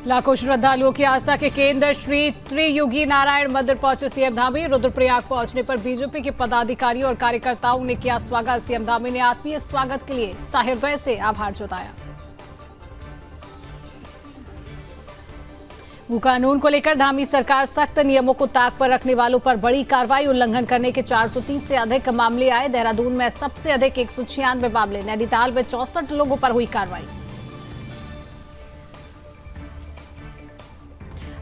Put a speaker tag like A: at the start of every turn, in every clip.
A: लाखों श्रद्धालुओं की आस्था के केंद्र श्री त्रियुगी नारायण मंदिर पहुंचे सीएम धामी। रुद्रप्रयाग पहुंचने पर बीजेपी के पदाधिकारियों और कार्यकर्ताओं ने किया स्वागत। सीएम धामी ने आत्मीय स्वागत के लिए सहृदय से आभार जताया। भू कानून को लेकर धामी सरकार सख्त नियमों को ताक पर रखने वालों पर बड़ी कार्रवाई। उल्लंघन करने के 430 से अधिक मामले आए। देहरादून में सबसे अधिक 196 मामले। नैनीताल में 64 लोगों पर हुई कार्रवाई।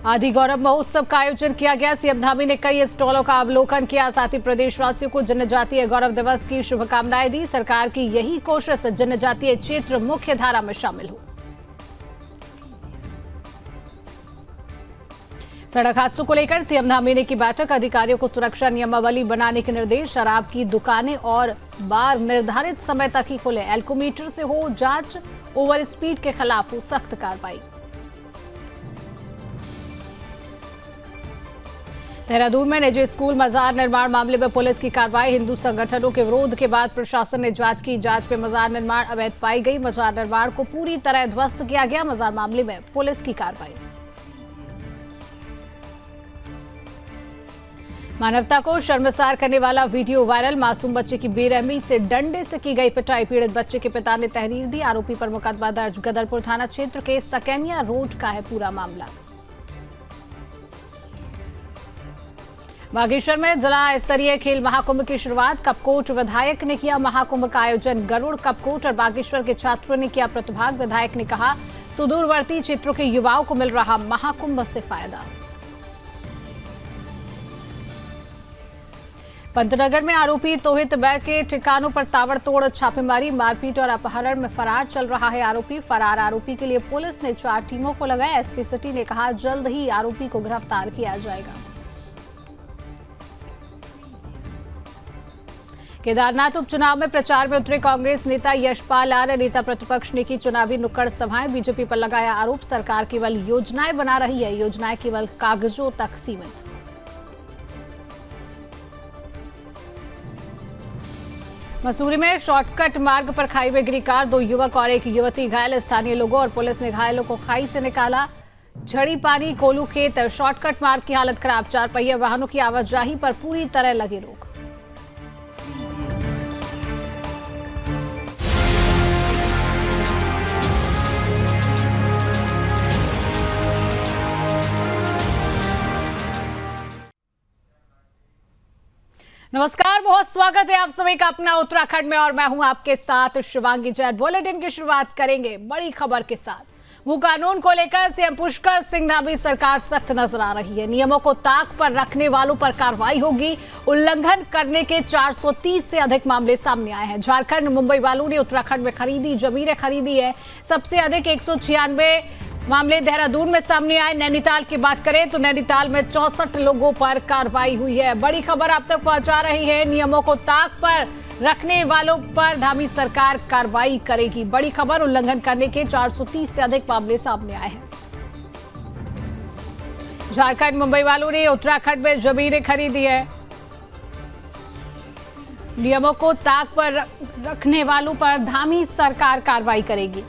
A: आदि गौरव महोत्सव का आयोजन किया गया। सीएम धामी ने कई स्टॉलों का अवलोकन किया। साथ ही प्रदेशवासियों को जनजातीय गौरव दिवस की शुभकामनाएं दी। सरकार की यही कोशिश जनजातीय क्षेत्र मुख्य धारा में शामिल हो। सड़क हादसों को लेकर सीएम धामी ने की बैठक। अधिकारियों को सुरक्षा नियमावली बनाने के निर्देश। शराब की दुकानें और बार निर्धारित समय तक ही खुले। एल्कोमीटर से हो जांच। ओवर स्पीड के खिलाफ हो सख्त कार्रवाई। देहरादून में निजी स्कूल मजार निर्माण मामले में पुलिस की कार्रवाई। हिंदू संगठनों के विरोध के बाद प्रशासन ने जांच की। जांच में मजार निर्माण अवैध पाई गई। मजार निर्माण को पूरी तरह ध्वस्त किया गया। मजार मामले में पुलिस की कार्रवाई। मानवता को शर्मसार करने वाला वीडियो वायरल। मासूम बच्चे की बेरहमी से डंडे से की गई पिटाई। पीड़ित बच्चे के पिता ने तहरीर दी। आरोपी पर मुकदमा दर्ज। गदरपुर थाना क्षेत्र के सकैनिया रोड का है पूरा मामला। बागेश्वर में जिला स्तरीय खेल महाकुंभ की शुरुआत। कपकोट विधायक ने किया महाकुंभ का आयोजन। गरुड़, कपकोट और बागेश्वर के छात्रों ने किया प्रतिभाग। विधायक ने कहा, सुदूरवर्ती क्षेत्रों के युवाओं को मिल रहा महाकुंभ से फायदा। पंतनगर में आरोपी तोहित बैग के ठिकानों पर ताबड़तोड़ छापेमारी। मारपीट और अपहरण में फरार चल रहा है आरोपी। फरार आरोपी के लिए पुलिस ने 4 टीमों को लगाया। एसपी सिटी ने कहा, जल्द ही आरोपी को गिरफ्तार किया जाएगा। केदारनाथ उपचुनाव में प्रचार में उतरे कांग्रेस नेता यशपाल आर्य। नेता प्रतिपक्ष ने की चुनावी नुक्कड़ सभाएं। बीजेपी पर लगाया आरोप, सरकार केवल योजनाएं बना रही है। योजनाएं केवल कागजों तक सीमित। मसूरी में शॉर्टकट मार्ग पर खाई में गिरी कार। 2 युवक और 1 युवती घायल। स्थानीय लोगों और पुलिस ने घायलों को खाई से निकाला। झड़ी पानी कोलू खेत शॉर्टकट मार्ग की हालत खराब। 4 पहिया वाहनों की आवाजाही पर पूरी तरह लगी रोक। नमस्कार, बहुत स्वागत है आप सभी का अपना उत्तराखंड में और मैं हूं आपके साथ शिवांगी जैन। बुलेटिन की शुरुआत करेंगे बड़ी खबर के साथ। भू कानून को लेकर सीएम पुष्कर सिंह धामी सरकार सख्त नजर आ रही है। नियमों को ताक पर रखने वालों पर कार्रवाई होगी। उल्लंघन करने के 430 से अधिक मामले सामने आए हैं। झारखंड, मुंबई वालों ने उत्तराखंड में खरीदी जमीनें खरीदी है। सबसे अधिक 196 मामले देहरादून में सामने आए। नैनीताल की बात करें तो नैनीताल में 64 लोगों पर कार्रवाई हुई है। बड़ी खबर आप तक पहुंचा रही है। नियमों को ताक पर रखने वालों पर धामी सरकार कार्रवाई करेगी। बड़ी खबर, उल्लंघन करने के 430 से अधिक मामले सामने आए हैं। झारखंड, मुंबई वालों ने उत्तराखंड में जमीनें खरीदी है। नियमों को ताक पर रखने वालों पर धामी सरकार कार्रवाई करेगी।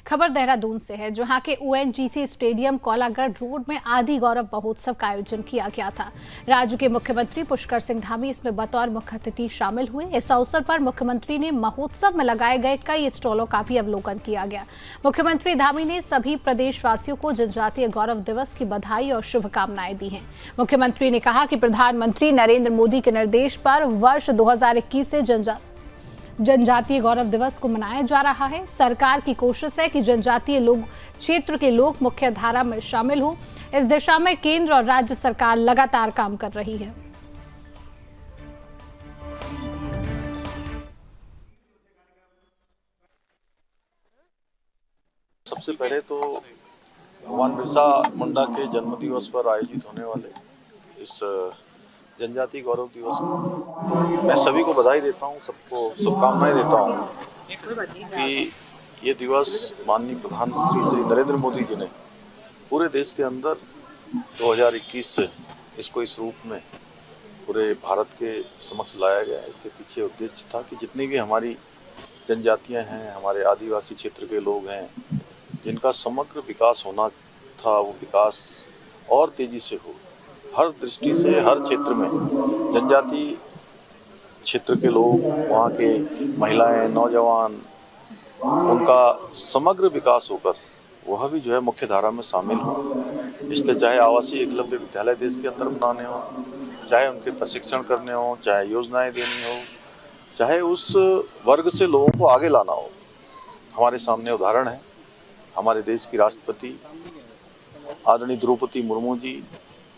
A: खबर देहरादून से है, जहां के ओएनजीसी स्टेडियम कोलागढ़ रोड में आदि गौरव महोत्सव का आयोजन किया गया था। राज्य के मुख्यमंत्री पुष्कर सिंह धामी इसमें बतौर मुख्य अतिथि शामिल हुए। इस अवसर पर मुख्यमंत्री ने महोत्सव में लगाए गए कई स्टॉलों का भी अवलोकन किया गया। मुख्यमंत्री धामी ने सभी प्रदेशवासियों को जनजातीय गौरव दिवस की बधाई और शुभकामनाएं दी हैं। मुख्यमंत्री ने कहा कि प्रधानमंत्री नरेंद्र मोदी के निर्देश पर वर्ष 2021 से जनजातीय गौरव दिवस को मनाया जा रहा है। सरकार की कोशिश है कि जनजातीय लोग क्षेत्र के लोग मुख्य धारा में शामिल हों। इस दिशा में केंद्र और राज्य सरकार लगातार काम कर रही है।
B: सबसे पहले तो भगवान बिरसा मुंडा के जन्म दिवस पर आयोजित होने वाले इस जनजातीय गौरव दिवस मैं सभी को बधाई देता हूँ, सबको शुभकामनाएं देता हूँ कि ये दिवस माननीय प्रधानमंत्री श्री नरेंद्र मोदी जी ने पूरे देश के अंदर 2021 से इसको इस रूप में पूरे भारत के समक्ष लाया गया। इसके पीछे उद्देश्य था कि जितनी भी हमारी जनजातियां हैं, हमारे आदिवासी क्षेत्र के लोग हैं, जिनका समग्र विकास होना था, वो विकास और तेजी से हो। हर दृष्टि से हर क्षेत्र में जनजाति क्षेत्र के लोग, वहाँ के महिलाएं, नौजवान, उनका समग्र विकास होकर वह भी जो है मुख्य धारा में शामिल हो। इसलिए चाहे आवासीय एकलव्य विद्यालय देश के अंदर बनाने हो, चाहे उनके प्रशिक्षण करने हो, चाहे योजनाएं देनी हो, चाहे उस वर्ग से लोगों को आगे लाना हो। हमारे सामने उदाहरण है हमारे देश की राष्ट्रपति आदरणीय द्रौपदी मुर्मू जी,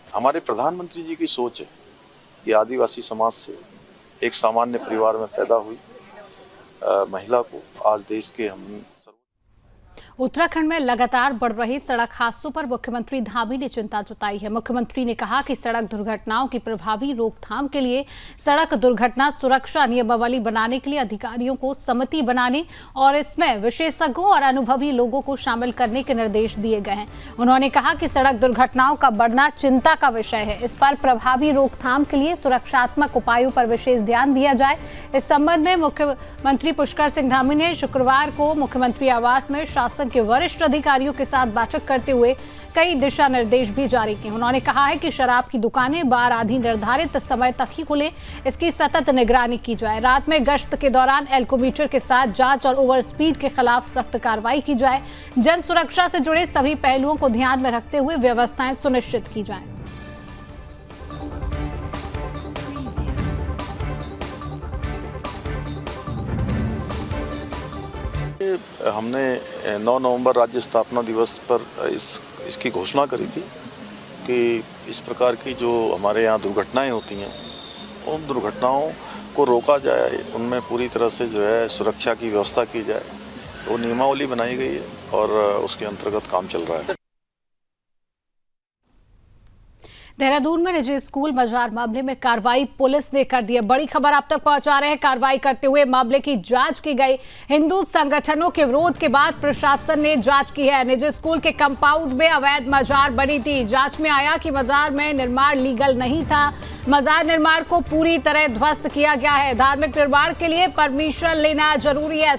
B: हमारे प्रधानमंत्री जी की सोच है कि आदिवासी समाज से एक सामान्य परिवार में पैदा हुई महिला को आज देश के हम
A: उत्तराखंड में लगातार बढ़ रही सड़क हादसों पर मुख्यमंत्री धामी ने चिंता जताई है। मुख्यमंत्री ने कहा कि सड़क दुर्घटनाओं की प्रभावी रोकथाम के लिए सड़क दुर्घटना सुरक्षा नियमावली बनाने के लिए अधिकारियों को समिति बनाने और इसमें विशेषज्ञों और अनुभवी लोगों को शामिल करने के निर्देश दिए गए हैं। उन्होंने कहा कि सड़क दुर्घटनाओं का बढ़ना चिंता का विषय है। इस पर प्रभावी रोकथाम के लिए सुरक्षात्मक उपायों पर विशेष ध्यान दिया जाए। इस संबंध में मुख्यमंत्री पुष्कर सिंह धामी ने शुक्रवार को मुख्यमंत्री आवास में शासन के वरिष्ठ अधिकारियों के साथ बैठक करते हुए कई दिशा निर्देश भी जारी किए। उन्होंने कहा है कि शराब की दुकानें बार आदि निर्धारित समय तक ही खुलें, इसकी सतत निगरानी की जाए। रात में गश्त के दौरान एल्कोमीटर के साथ जांच और ओवर स्पीड के खिलाफ सख्त कार्रवाई की जाए। जन सुरक्षा से जुड़े सभी पहलुओं को ध्यान में रखते हुए व्यवस्थाएं सुनिश्चित की जाएं।
B: हमने 9 नवंबर राज्य स्थापना दिवस पर इसकी घोषणा करी थी कि इस प्रकार की जो हमारे यहाँ दुर्घटनाएं होती हैं, उन दुर्घटनाओं को रोका जाए, उनमें पूरी तरह से जो है सुरक्षा की व्यवस्था की जाए। वो नियमावली बनाई गई है और उसके अंतर्गत काम चल रहा है।
A: देहरादून में निजी स्कूल मजार मामले में कार्रवाई पुलिस ने कर दी है। बड़ी खबर आप तक पहुंचा रहे हैं। कार्रवाई करते हुए मामले की जांच की गई। हिंदू संगठनों के विरोध के बाद प्रशासन ने जांच की है। निजी स्कूल के कंपाउंड में अवैध मजार बनी थी। जांच में आया कि मजार में निर्माण लीगल नहीं था। मजार निर्माण को पूरी तरह ध्वस्त किया गया है। धार्मिक निर्माण के लिए परमिशन लेना जरूरी है।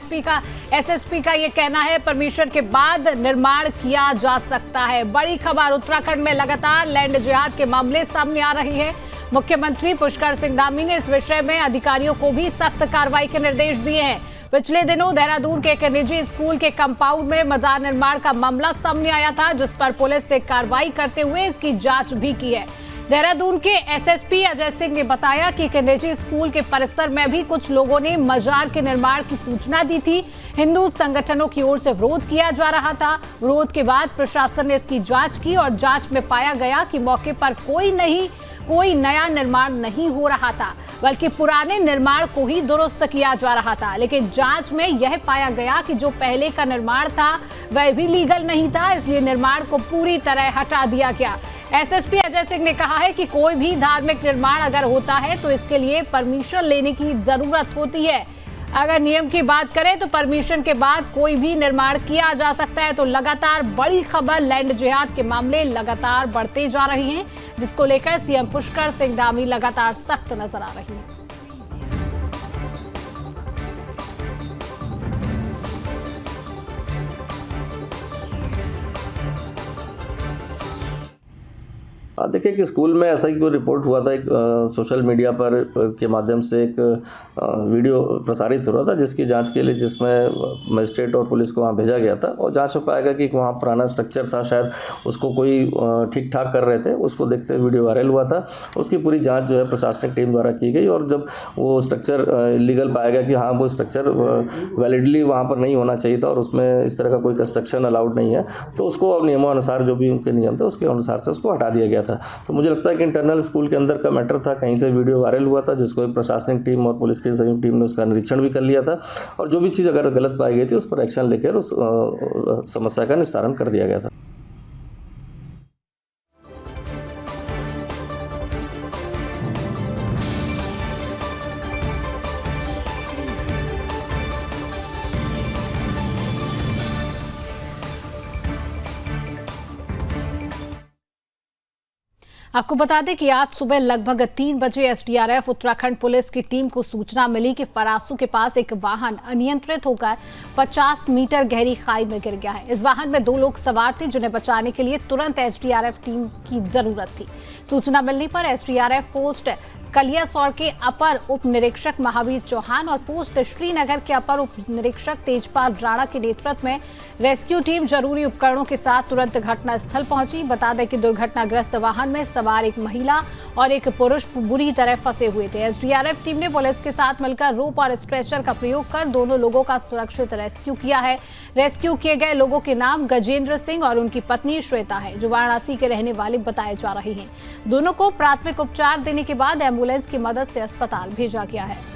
A: एसएसपी का ये कहना है, परमिशन के बाद निर्माण किया जा सकता है। बड़ी खबर, उत्तराखंड में लगातार लैंड जिहाद के मामले सामने आ रही है। मुख्यमंत्री पुष्कर सिंह धामी ने इस विषय में अधिकारियों को भी सख्त कार्रवाई के निर्देश दिए हैं। पिछले दिनों देहरादून के एक निजी स्कूल के कंपाउंड में मजार निर्माण का मामला सामने आया था, जिस पर पुलिस ने कार्रवाई करते हुए इसकी जांच भी की है। देहरादून के एसएसपी अजय सिंह ने बताया कि एक निजी स्कूल के परिसर में भी कुछ लोगों ने मजार के निर्माण की सूचना दी थी। हिंदू संगठनों की ओर से विरोध किया जा रहा था। विरोध के बाद प्रशासन ने इसकी जांच की और जांच में पाया गया कि मौके पर कोई नया निर्माण नहीं हो रहा था, बल्कि पुराने निर्माण को ही दुरुस्त किया जा रहा था। लेकिन जांच में यह पाया गया कि जो पहले का निर्माण था वह भी लीगल नहीं था, इसलिए निर्माण को पूरी तरह हटा दिया गया। एसएसपी अजय सिंह ने कहा है कि कोई भी धार्मिक निर्माण अगर होता है तो इसके लिए परमिशन लेने की जरूरत होती है। अगर नियम की बात करें तो परमिशन के बाद कोई भी निर्माण किया जा सकता है। तो लगातार बड़ी खबर, लैंड जिहाद के मामले लगातार बढ़ते जा रहे हैं, जिसको लेकर सीएम पुष्कर सिंह धामी लगातार सख्त नजर आ रही है।
C: देखिए कि स्कूल में ऐसा ही कोई रिपोर्ट हुआ था। एक सोशल मीडिया पर के माध्यम से एक वीडियो प्रसारित हो रहा था, जिसकी जांच के लिए जिसमें मजिस्ट्रेट और पुलिस को वहां भेजा गया था और जांच में पाया गया कि वहां पुराना स्ट्रक्चर था, शायद उसको कोई ठीक ठाक कर रहे थे। उसको देखते हुए वीडियो वायरल हुआ था। उसकी पूरी जाँच जो है प्रशासनिक टीम द्वारा की गई और जब वो स्ट्रक्चर इलीगल पाया गया कि हाँ वो स्ट्रक्चर वैलिडली वहाँ पर नहीं होना चाहिए था और उसमें इस तरह का कोई कंस्ट्रक्शन अलाउड नहीं है, तो उसको नियमानुसार जो भी उनके नियम थे उसके अनुसार से उसको हटा दिया गया था। तो मुझे लगता है कि इंटरनल स्कूल के अंदर का मैटर था, कहीं से वीडियो वायरल हुआ था, जिसको प्रशासनिक टीम और पुलिस की संयुक्त टीम ने उसका निरीक्षण भी कर लिया था और जो भी चीज़ अगर गलत पाई गई थी उस पर एक्शन लेकर उस समस्या का निस्तारण कर दिया गया था।
A: आपको बता दें कि आज सुबह लगभग 3 बजे एसडीआरएफ उत्तराखंड पुलिस की टीम को सूचना मिली कि फरासू के पास एक वाहन अनियंत्रित होकर 50 मीटर गहरी खाई में गिर गया है। इस वाहन में 2 लोग सवार थे जिन्हें बचाने के लिए तुरंत एसडीआरएफ टीम की जरूरत थी। सूचना मिलने पर एसडीआरएफ पोस्ट कलियासौर के अपर उप निरीक्षक महावीर चौहान और पोस्ट श्रीनगर के अपर उप निरीक्षक तेजपाल राणा के नेतृत्व में रेस्क्यू टीम जरूरी उपकरणों के साथ तुरंत घटनास्थल पहुंची। बता दें कि दुर्घटनाग्रस्त वाहन में सवार एक महिला और एक पुरुष बुरी तरह फंसे हुए थे। एसडीआरएफ टीम ने पुलिस के साथ मिलकर रोप और स्ट्रेचर का प्रयोग कर दोनों लोगों का सुरक्षित रेस्क्यू किया है। रेस्क्यू किए गए लोगों के नाम गजेंद्र सिंह और उनकी पत्नी श्वेता है, जो वाराणसी के रहने वाले बताए जा रहे हैं। दोनों को प्राथमिक उपचार देने के बाद एम्बुलेंस की मदद से अस्पताल भेजा गया है।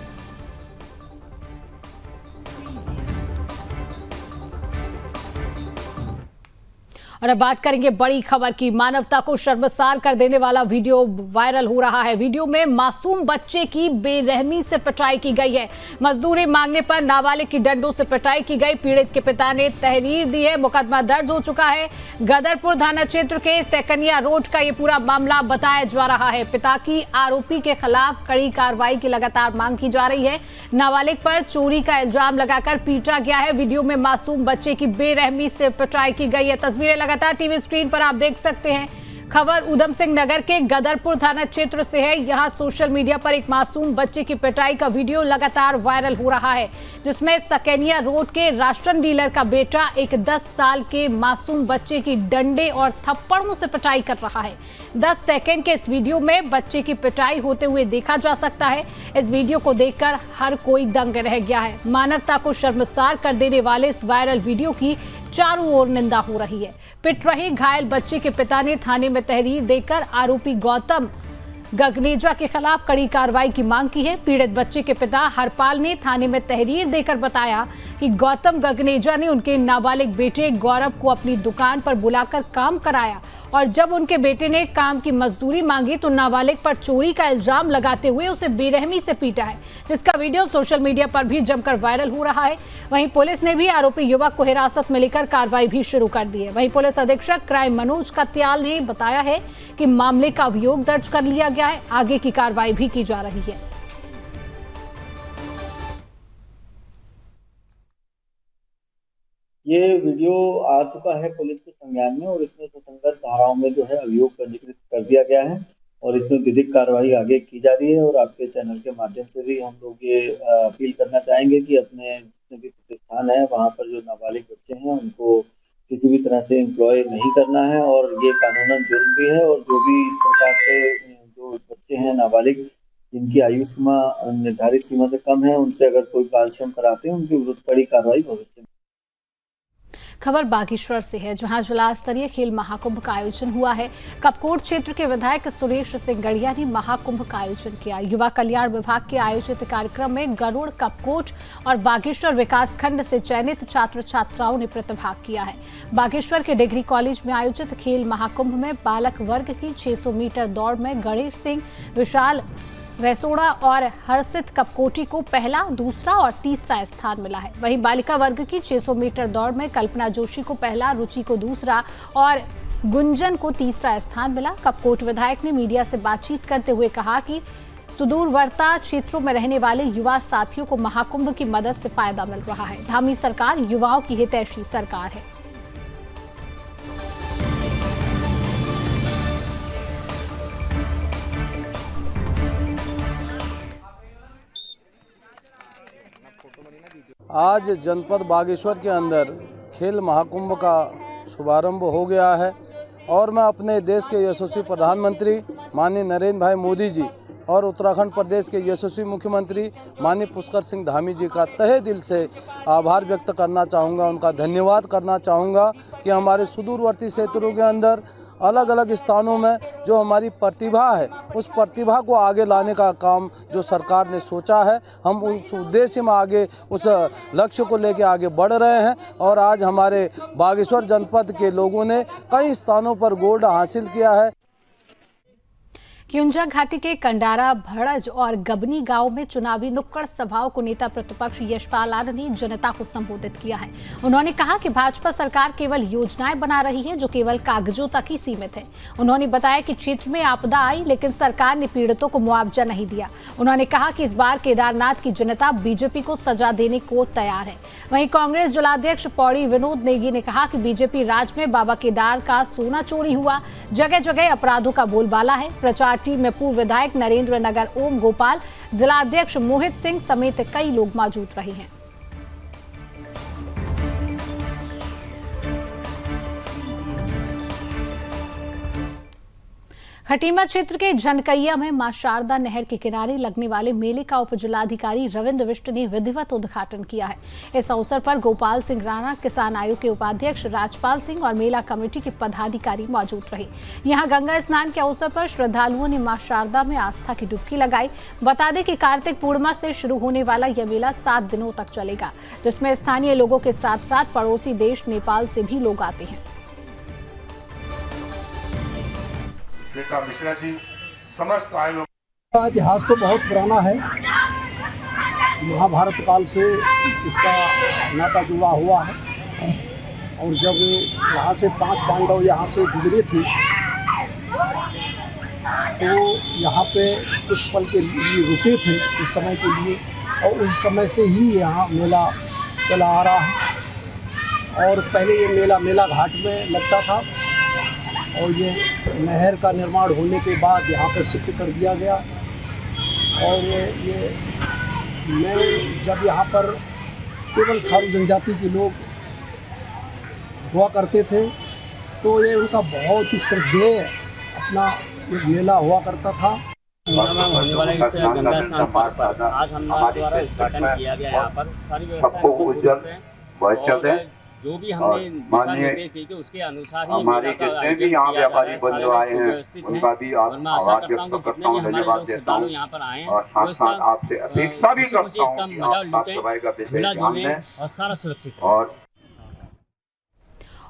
A: और अब बात करेंगे बड़ी खबर की। मानवता को शर्मसार कर देने वाला वीडियो वायरल हो रहा है। वीडियो में मासूम बच्चे की बेरहमी से पिटाई की गई है। मजदूरी मांगने पर नाबालिग की डंडों से पिटाई की गई। पीड़ित के पिता ने तहरीर दी है। मुकदमा दर्ज हो चुका है। गदरपुर थाना क्षेत्र के सेकनिया रोड का ये पूरा मामला बताया जा रहा है। पिता की आरोपी के खिलाफ कड़ी कार्रवाई की लगातार मांग की जा रही है। नाबालिग पर चोरी का इल्जाम लगाकर पीटा गया है। वीडियो में मासूम बच्चे की बेरहमी से पिटाई की गई है। तस्वीरें लगातार टीवी स्क्रीन पर आप देख सकते हैं। खबर उधम सिंह नगर के गदरपुर थाना क्षेत्र से है। यहां सोशल मीडिया पर एक मासूम बच्चे की पिटाई का वीडियो लगातार वायरल हो रहा है, जिसमें सकेनिया रोड के राशन डीलर का बेटा एक 10 साल के मासूम बच्चे की डंडे और थप्पड़ों से पिटाई कर रहा है। 10 सेकंड के इस वीडियो में बच्चे की पिटाई होते हुए देखा जा सकता है। इस वीडियो को देखकर हर कोई दंग रह गया है। मानवता को शर्मसार कर देने वाले इस वायरल वीडियो की चारों ओर निंदा हो रही है। पिट रहे घायल बच्चे के पिता ने थाने में तहरीर देकर आरोपी गौतम गगनेजा के खिलाफ कड़ी कार्रवाई की मांग की है। पीड़ित बच्चे के पिता हरपाल ने थाने में तहरीर देकर बताया कि गौतम गगनेजा ने उनके नाबालिग बेटे गौरव को अपनी दुकान पर बुलाकर काम कराया और जब उनके बेटे ने काम की मजदूरी मांगी तो नाबालिग पर चोरी का इल्जाम लगाते हुए उसे बेरहमी से पीटा है, जिसका वीडियो सोशल मीडिया पर भी जमकर वायरल हो रहा है। वहीं पुलिस ने भी आरोपी युवक को हिरासत में लेकर कार्रवाई भी शुरू कर दी है। वहीं पुलिस अधीक्षक क्राइम मनोज कत्याल ने बताया है कि मामले का अभियोग दर्ज कर लिया गया है। आगे की कार्रवाई भी की जा रही है।
D: ये वीडियो आ चुका है पुलिस के संज्ञान में और इसमें सुसंगत धाराओं में जो है अभियोग पंजीकृत कर दिया गया है और इसमें विधिक कार्रवाई आगे की जा रही है। और आपके चैनल के माध्यम से भी हम लोग ये अपील करना चाहेंगे कि अपने जितने भी प्रतिष्ठान है वहाँ पर जो नाबालिग बच्चे हैं उनको किसी भी तरह से एम्प्लॉय नहीं करना है और ये कानूनन जुर्म भी है। और जो भी इस प्रकार से जो बच्चे हैं नाबालिग जिनकी आयु सीमा निर्धारित सीमा से कम है, उनसे अगर कोई बाल श्रम कराते हैं उनके विरुद्ध कड़ी कार्रवाई भविष्य में।
A: खबर बागेश्वर से है, जहां जिला स्तरीय खेल महाकुंभ का आयोजन हुआ है। कपकोट क्षेत्र के विधायक सुरेश सिंह गड़िया ने महाकुंभ का आयोजन किया। युवा कल्याण विभाग के आयोजित कार्यक्रम में गरुड़, कपकोट और बागेश्वर विकासखंड से चयनित छात्र छात्राओं ने प्रतिभाग किया है। बागेश्वर के डिग्री कॉलेज में आयोजित खेल महाकुंभ में बालक वर्ग की 600 मीटर दौड़ में गणेश सिंह, विशाल वैसोड़ा और हर्षित कपकोटी को पहला, दूसरा और तीसरा स्थान मिला है। वहीं बालिका वर्ग की 600 मीटर दौड़ में कल्पना जोशी को पहला, रुचि को दूसरा और गुंजन को तीसरा स्थान मिला। कपकोट विधायक ने मीडिया से बातचीत करते हुए कहा कि सुदूरवर्ती क्षेत्रों में रहने वाले युवा साथियों को महाकुंभ की मदद से फायदा मिल रहा है। धामी सरकार युवाओं की हितैषी सरकार है।
E: आज जनपद बागेश्वर के अंदर खेल महाकुंभ का शुभारंभ हो गया है और मैं अपने देश के यशस्वी प्रधानमंत्री माननीय नरेंद्र भाई मोदी जी और उत्तराखंड प्रदेश के यशस्वी मुख्यमंत्री माननीय पुष्कर सिंह धामी जी का तहे दिल से आभार व्यक्त करना चाहूँगा, उनका धन्यवाद करना चाहूँगा कि हमारे सुदूरवर्ती क्षेत्रों के अंदर अलग अलग स्थानों में जो हमारी प्रतिभा है उस प्रतिभा को आगे लाने का काम जो सरकार ने सोचा है, हम उस उद्देश्य में आगे उस लक्ष्य को लेकर आगे बढ़ रहे हैं। और आज हमारे बागेश्वर जनपद के लोगों ने कई स्थानों पर गोल्ड हासिल किया है।
A: क्युंजा घाटी के कंडारा, भड़ज और गबनी गांव में चुनावी नुक्कड़ सभाओं को नेता प्रतिपक्ष यशपाल आर्य ने जनता को संबोधित किया है। उन्होंने कहा कि भाजपा सरकार केवल योजनाएं बना रही है जो केवल कागजों तक ही सीमित है। उन्होंने बताया कि क्षेत्र में आपदा आई लेकिन सरकार ने पीड़ितों को मुआवजा नहीं दिया। उन्होंने कहा कि इस बार केदारनाथ की जनता बीजेपी को सजा देने को तैयार है। वहीं कांग्रेस जिलाध्यक्ष पौड़ी विनोद नेगी ने कहा कि बीजेपी राज में बाबा केदार का सोना चोरी हुआ, जगह जगह अपराधों का बोलबाला है। प्रचार टीम में पूर्व विधायक नरेंद्र नगर ओम गोपाल, जिलाध्यक्ष मोहित सिंह समेत कई लोग मौजूद रहे हैं। खटीमा क्षेत्र के जनकैया में मां शारदा नहर के किनारे लगने वाले मेले का उपजिलाधिकारी रविंद्र विष्ट ने विधिवत उद्घाटन किया है। इस अवसर पर गोपाल सिंह राणा, किसान आयोग के उपाध्यक्ष राजपाल सिंह और मेला कमेटी के पदाधिकारी मौजूद रहे। यहां गंगा स्नान के अवसर पर श्रद्धालुओं ने मां शारदा में आस्था की डुबकी लगाई। बता दें कि कार्तिक पूर्णिमा से शुरू होने वाला यह मेला 7 दिनों तक चलेगा, जिसमें स्थानीय लोगों के साथ साथ पड़ोसी देश नेपाल से भी लोग आते हैं।
F: मिश्रा जी, समस्त आयोजन
G: का इतिहास तो बहुत पुराना है। महाभारत काल से इसका नाता जुड़ा हुआ है और जब यहाँ से 5 पांडव यहाँ से गुजरे थे तो यहाँ पे कुछ पल के लिए रुके थे, उस समय के लिए, और उस समय से ही यहाँ मेला चला आ रहा है। और पहले ये मेला घाट में लगता था और ये नहर का निर्माण होने के बाद यहाँ पर शिफ्ट कर दिया गया। और ये मैं जब यहाँ पर केवल थारू जनजाति के लोग हुआ करते थे तो ये उनका बहुत ही श्रद्धेय अपना एक मेला हुआ करता था।
H: होने वाला इस गंगा स्नान पर आज हमारे द्वारा उद्घाटन किया गया। यहाँ पर सारी व्यवस्थाएं जो भी हमने दिशा निर्देश दिए उसके अनुसार ही मेला का आयोजन किया जा रहा है। सारे लोग सुव्यवस्थित हैं और मैं आशा करता हूँ कि जितने भी हमारे लोग श्रद्धालु यहाँ पर आए हैं वो इसका मजा लूटें, झूला झूलें और सारा सुरक्षित है।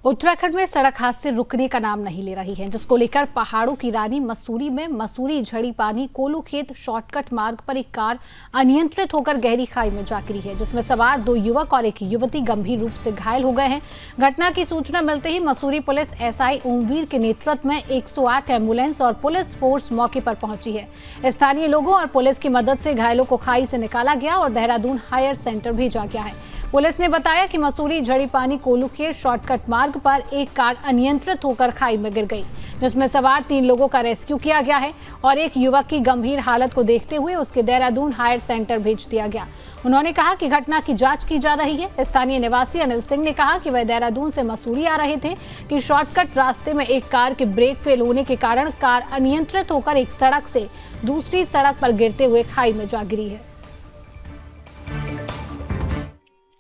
A: उत्तराखंड में सड़क हादसे रुकने का नाम नहीं ले रही है, जिसको लेकर पहाड़ों की रानी मसूरी में मसूरी झड़ी पानी कोलू खेत शॉर्टकट मार्ग पर एक कार अनियंत्रित होकर गहरी खाई में जा गिरी है, जिसमें सवार 2 युवक और एक युवती गंभीर रूप से घायल हो गए हैं। घटना की सूचना मिलते ही मसूरी पुलिस एसआई ओमवीर के नेतृत्व में 108 एम्बुलेंस और पुलिस फोर्स मौके पर पहुंची है। स्थानीय लोगों और पुलिस की मदद से घायलों को खाई से निकाला गया और देहरादून हायर सेंटर भेजा गया है। पुलिस ने बताया कि मसूरी झड़ी पानी कोलू के शॉर्टकट मार्ग पर एक कार अनियंत्रित होकर खाई में गिर गई, जिसमें सवार 3 लोगों का रेस्क्यू किया गया है और एक युवक की गंभीर हालत को देखते हुए उसके देहरादून हायर सेंटर भेज दिया गया। उन्होंने कहा कि घटना की जांच की जा रही है। स्थानीय निवासी अनिल सिंह ने कहा कि वह देहरादून से मसूरी आ रहे थे कि शॉर्टकट रास्ते में एक कार के ब्रेक फेल होने के कारण कार अनियंत्रित होकर एक सड़क से दूसरी सड़क पर गिरते हुए खाई में जा गिरी है।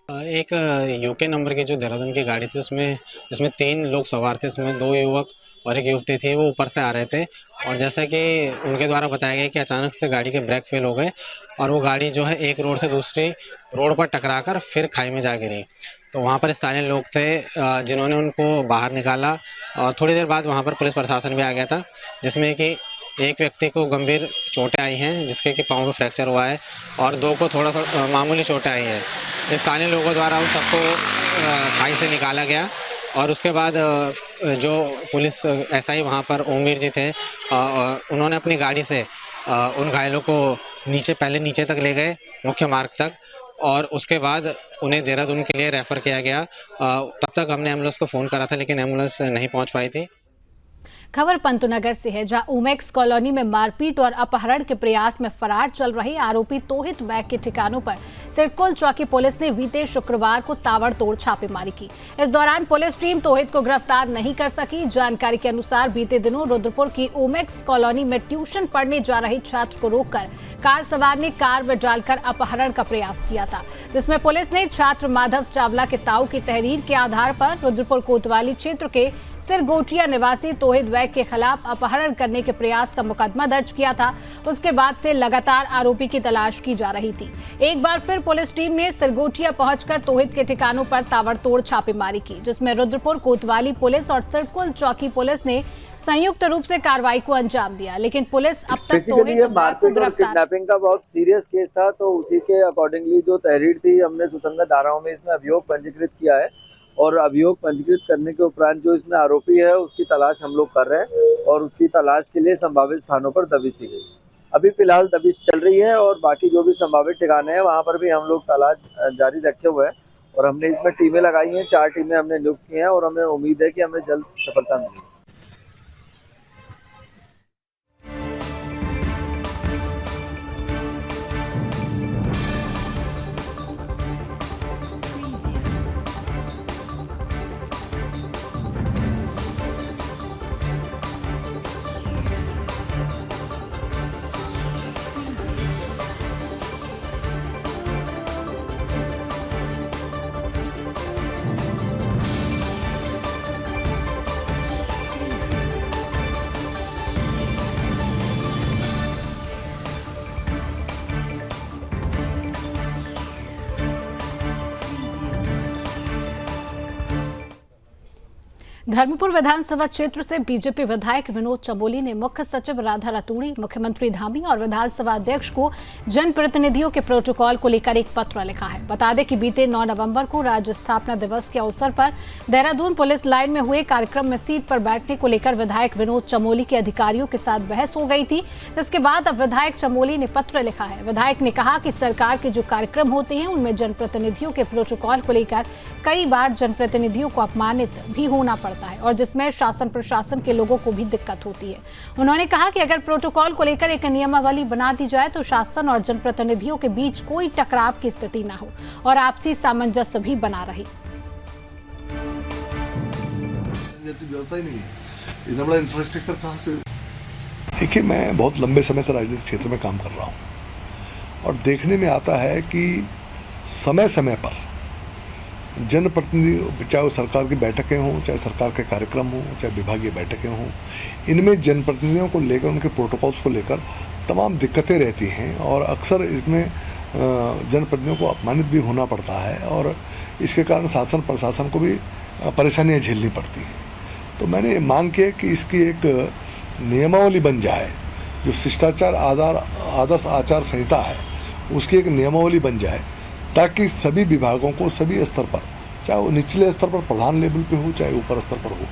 I: एक यूके नंबर की जो देहरादून की गाड़ी थी इसमें 3 लोग सवार थे। इसमें 2 युवक और एक युवती थी। वो ऊपर से आ रहे थे और जैसा कि उनके द्वारा बताया गया कि अचानक से गाड़ी के ब्रेक फेल हो गए और वो गाड़ी जो है एक रोड से दूसरी रोड पर टकराकर फिर खाई में जा गिरी। तो वहाँ पर स्थानीय लोग थे जिन्होंने उनको बाहर निकाला और थोड़ी देर बाद वहाँ पर पुलिस प्रशासन भी आ गया था, जिसमें कि एक व्यक्ति को गंभीर चोटें आई हैं जिसके कि पाँव में फ्रैक्चर हुआ है और 2 को थोड़ा मामूली चोटें आई हैं। स्थानीय लोगों द्वारा उन सबको खाई से निकाला गया और उसके बाद जो पुलिस एसआई वहाँ पर ओमवीर जी थे उन्होंने अपनी गाड़ी से उन घायलों को पहले नीचे तक ले गए, मुख्य मार्ग तक, और उसके बाद उन्हें देहरादून के लिए रेफ़र किया गया। तब तक हमने एम्बुलेंस को फ़ोन करा था लेकिन एम्बुलेंस नहीं पहुँच पाई थी।
A: खबर पंतनगर से है, जहां ओमेक्स कॉलोनी में मारपीट और अपहरण के प्रयास में फरार चल रहे आरोपी तोहित बैग के ठिकानों पर सिडकुल चौकी पुलिस ने बीते शुक्रवार को ताबड़तोड़ छापेमारी की। इस दौरान पुलिस टीम तोहित को गिरफ्तार नहीं कर सकी। जानकारी के अनुसार बीते दिनों रुद्रपुर की ओमेक्स कॉलोनी में ट्यूशन पढ़ने जा रहे छात्र को रोककर कार सवार ने कार में डालकर अपहरण का प्रयास किया था, जिसमें पुलिस ने छात्र माधव चावला के ताऊ की तहरीर के आधार पर रुद्रपुर कोतवाली क्षेत्र के सिरगोटिया निवासी तोहित बैग के खिलाफ अपहरण करने के प्रयास का मुकदमा दर्ज किया था। उसके बाद से लगातार आरोपी की तलाश की जा रही थी। एक बार फिर पुलिस टीम ने सिरगोटिया पहुंचकर तोहित के ठिकानों पर ताबड़तोड़ छापेमारी की, जिसमें रुद्रपुर कोतवाली पुलिस और सिडकुल चौकी पुलिस ने संयुक्त रूप से कार्रवाई को अंजाम दिया, लेकिन पुलिस अब तक
J: बेसिकली ये मारपीट और किडनैपिंग का बहुत सीरियस केस था, तो उसी के अकॉर्डिंगली जो तहरीर थी हमने सुसंगत धाराओं में इसमें अभियोग पंजीकृत किया है और अभियोग पंजीकृत करने के उपरांत जो इसमें आरोपी है उसकी तलाश हम लोग कर रहे हैं और उसकी तलाश के लिए संभावित स्थानों पर दबिश दी गई। अभी फिलहाल दबिश चल रही है और बाकी जो भी संभावित ठिकाने हैं वहाँ पर भी हम लोग तलाश जारी रखे हुए हैं और हमने इसमें टीमें लगाई हैं, 4 टीमें हमने नियुक्त की हैं और हमें उम्मीद है कि हमें जल्द सफलता मिलेगी।
A: धर्मपुर विधानसभा क्षेत्र से बीजेपी विधायक विनोद चमोली ने मुख्य सचिव राधा रतूड़ी, मुख्यमंत्री धामी और विधानसभा अध्यक्ष को जनप्रतिनिधियों के प्रोटोकॉल को लेकर एक पत्र लिखा है। बता दें कि बीते 9 नवंबर को राज्य स्थापना दिवस के अवसर पर देहरादून पुलिस लाइन में हुए कार्यक्रम में सीट पर बैठने को लेकर विधायक विनोद चमोली के अधिकारियों के साथ बहस हो गई थी, जिसके बाद अब विधायक चमोली ने पत्र लिखा है। विधायक ने कहा कि सरकार के जो कार्यक्रम होते हैं उनमें जनप्रतिनिधियों के प्रोटोकॉल को लेकर कई बार जनप्रतिनिधियों को अपमानित भी होना पड़ता है और जिसमें शासन प्रशासन के लोगों को भी दिक्कत होती है। उन्होंने कहा कि अगर प्रोटोकॉल को लेकर एक नियमावली बना दी जाए तो शासन और जनप्रतिनिधियों के बीच कोई टकराव की स्थिति न हो और आपसी सामंजस्य भी बना रहे।
K: व्यवस्था ही नहीं है, इतना बड़ा इंफ्रास्ट्रक्चर कहाँ से? देखिए, मैं बहुत लंबे समय से राजनीतिक क्षेत्र में काम कर रहा हूँ और देखने में आता है कि समय समय पर जनप्रतिनिधि, चाहे वो सरकार की बैठकें हों, चाहे सरकार के कार्यक्रम हों, चाहे विभागीय बैठकें हों, इनमें जनप्रतिनिधियों को लेकर, उनके प्रोटोकॉल्स को लेकर तमाम दिक्कतें रहती हैं और अक्सर इसमें जनप्रतिनिधियों को अपमानित भी होना पड़ता है और इसके कारण शासन प्रशासन को भी परेशानियां झेलनी पड़ती हैं। तो मैंने ये मांग की कि इसकी एक नियमावली बन जाए, जो शिष्टाचार आदर्श आचार संहिता है उसकी एक नियमावली बन जाए, ताकि सभी विभागों को सभी स्तर पर, चाहे वो निचले स्तर पर प्रधान लेवल पे हो चाहे ऊपर स्तर पर हो,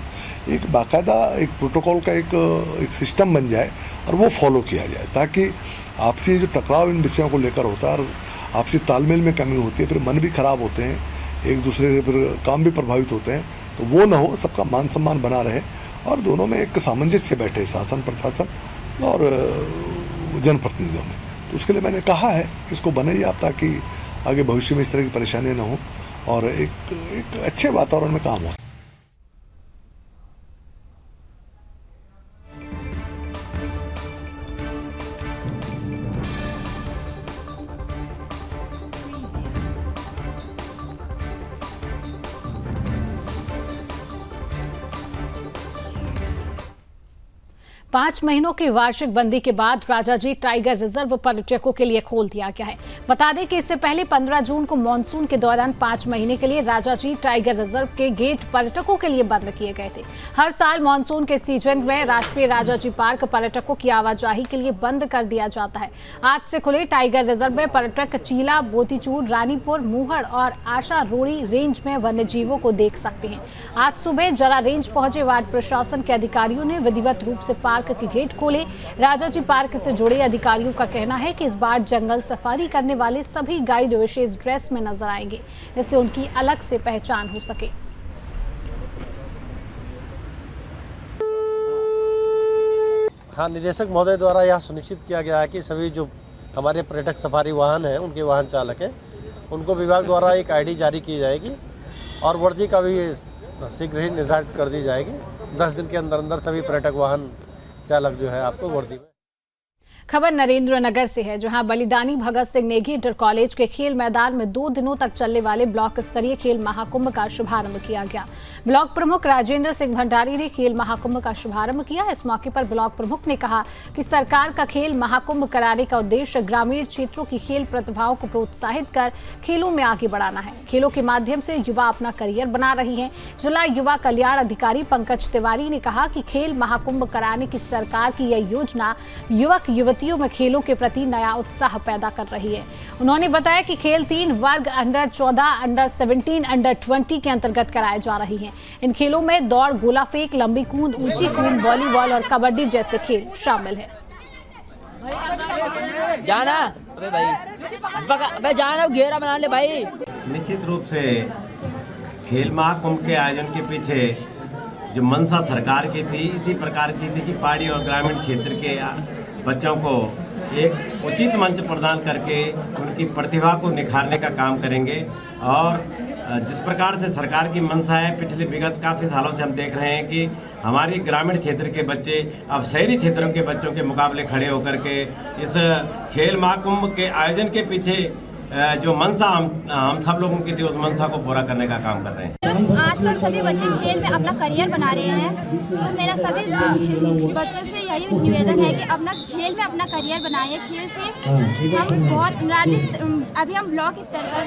K: एक बाकायदा एक प्रोटोकॉल का एक सिस्टम बन जाए और वो फॉलो किया जाए, ताकि आपसी जो टकराव इन विषयों को लेकर होता है और आपसी तालमेल में कमी होती है, फिर मन भी खराब होते हैं, एक दूसरे से फिर काम भी प्रभावित होते हैं, तो वो ना हो, सबका मान सम्मान बना रहे और दोनों में एक सामंजस्य बैठे, शासन प्रशासन और जनप्रतिनिधियों में। तो उसके लिए मैंने कहा है कि इसको बनाइए आप, ताकि आगे भविष्य में इस तरह की परेशानियां न हो और एक अच्छे वातावरण में काम हो।
A: 5 महीनों की वार्षिक बंदी के बाद राजाजी टाइगर रिजर्व पर्यटकों के लिए खोल दिया गया है। बता दें कि इससे पहले 15 जून को मानसून के दौरान 5 महीने के लिए राजाजी टाइगर रिजर्व के गेट पर्यटकों के लिए बंद किए गए थे। हर साल मानसून के सीजन में राष्ट्रीय राजाजी पार्क पर्यटकों की आवाजाही के लिए बंद कर दिया जाता है। आज से खुले टाइगर रिजर्व में पर्यटक चीला, मोतीचूर, रानीपुर, मूहड़ और आशा रोड़ी रेंज में वन्य जीवों को देख सकते हैं। आज सुबह जरा रेंज पहुंचे वार्ड प्रशासन के अधिकारियों ने विधिवत रूप से पार्क के गेट खोले। राजाजी पार्क से जुड़े अधिकारियों का कहना है कि इस बार जंगल सफारी करने वाले सभी गाइड विशेष ड्रेस में नजर आएंगे, इससे उनकी अलग से पहचान हो सके।
L: हाँ, निदेशक महोदय द्वारा यह सुनिश्चित किया गया है कि सभी जो हमारे पर्यटक सफारी वाहन हैं, उनके वाहन चालक हैं, उनको विभाग द्वारा एक आईडी जारी की जाएगी और वर्दी का भी शीघ्र ही निर्धारित कर दी जाएगी। 10 दिन के अंदर अंदर सभी पर्यटक वाहन चालक जो है आपको वर्दी में।
A: खबर नरेंद्र नगर से है, जहां बलिदानी भगत सिंह नेगी इंटर कॉलेज के खेल मैदान में 2 दिनों तक चलने वाले ब्लॉक स्तरीय खेल महाकुंभ का शुभारंभ किया गया। ब्लॉक प्रमुख राजेंद्र सिंह भंडारी ने खेल महाकुंभ का शुभारंभ किया। इस मौके पर ब्लॉक प्रमुख ने कहा कि सरकार का खेल महाकुंभ कराने का उद्देश्य ग्रामीण क्षेत्रों की खेल प्रतिभाओं को प्रोत्साहित कर खेलों में आगे बढ़ाना है। खेलों के माध्यम से युवा अपना करियर बना रही हैं। जिला युवा कल्याण अधिकारी पंकज तिवारी ने कहा कि खेल महाकुंभ कराने की सरकार की यह योजना युवक युवतियों में खेलों के प्रति नया उत्साह पैदा कर रही है। उन्होंने बताया कि खेल 3 वर्ग अंडर 14, अंडर 17, अंडर 20 के अंतर्गत कराए जा रही हैं। इन खेलों में दौड़, गोला फेंक, लंबी कूद, ऊंची कूद, वॉलीबॉल और कबड्डी जैसे खेल शामिल है।
M: जाना अबे भाई जाना, घेरा बना ले भाई।
N: निश्चित रूप से खेल महाकुंभ के आयोजन के पीछे जो मंशा सरकार की थी, इसी प्रकार की थी कि पहाड़ी और ग्रामीण क्षेत्र के बच्चों को एक उचित मंच प्रदान करके उनकी प्रतिभा को निखारने का काम करेंगे। और जिस प्रकार से सरकार की मंशा है, पिछले विगत काफ़ी सालों से हम देख रहे हैं कि हमारी ग्रामीण क्षेत्र के बच्चे अब शहरी क्षेत्रों के बच्चों के मुकाबले खड़े होकर के इस खेल महाकुंभ के आयोजन के पीछे जो मंशा हम सब लोगों की थी, उस मंशा को पूरा करने का काम कर रहे हैं।
O: आजकल सभी बच्चे खेल में अपना करियर बना रहे हैं, तो मेरा सभी बच्चों से यही निवेदन है कि अपना खेल में अपना करियर बनाइए। खेल से हम बहुत अभी हम ब्लॉक स्तर पर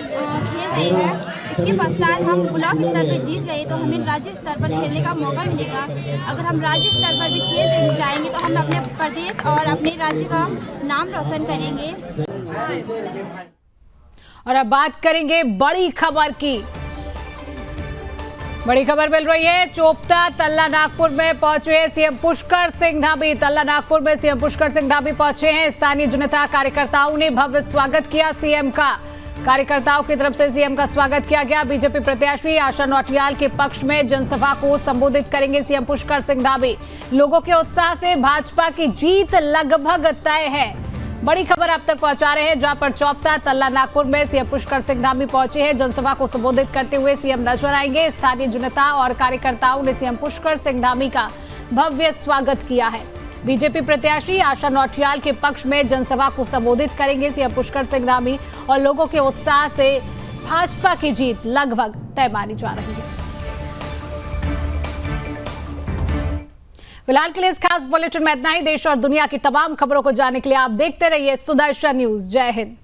O: खेल रहे हैं, इसके पश्चात हम ब्लॉक स्तर पर जीत गए तो हमें राज्य स्तर पर खेलने का मौका मिलेगा। अगर हम राज्य स्तर पर भी खेल जाएंगे तो हम अपने प्रदेश और अपने राज्य का नाम रोशन करेंगे।
A: और अब बात करेंगे बड़ी खबर की। बड़ी खबर मिल रही है, चोपता तल्ला नागपुर में पहुंचे सीएम पुष्कर सिंह धामी। तल्ला नागपुर में सीएम पुष्कर सिंह धामी पहुंचे हैं। स्थानीय जनता कार्यकर्ताओं ने भव्य स्वागत किया सीएम का। कार्यकर्ताओं की तरफ से सीएम का स्वागत किया गया। बीजेपी प्रत्याशी आशा नौटियाल के पक्ष में जनसभा को संबोधित करेंगे सीएम पुष्कर सिंह धामी। लोगों के उत्साह से भाजपा की जीत लगभग तय है। बड़ी खबर आप तक पहुंचा रहे हैं, जहां पर चौपता तल्ला नागपुर में सीएम पुष्कर सिंह धामी पहुंचे हैं। जनसभा को संबोधित करते हुए सीएम नजर आएंगे। स्थानीय जनता और कार्यकर्ताओं ने सीएम पुष्कर सिंह धामी का भव्य स्वागत किया है। बीजेपी प्रत्याशी आशा नौटियाल के पक्ष में जनसभा को संबोधित करेंगे सीएम पुष्कर सिंह धामी और लोगों के उत्साह से भाजपा की जीत लगभग तय मानी जा रही है। फिलहाल के लिए इस खास बुलेटिन में इतना ही। देश और दुनिया की तमाम खबरों को जानने के लिए आप देखते रहिए सुदर्शन न्यूज। जय हिंद।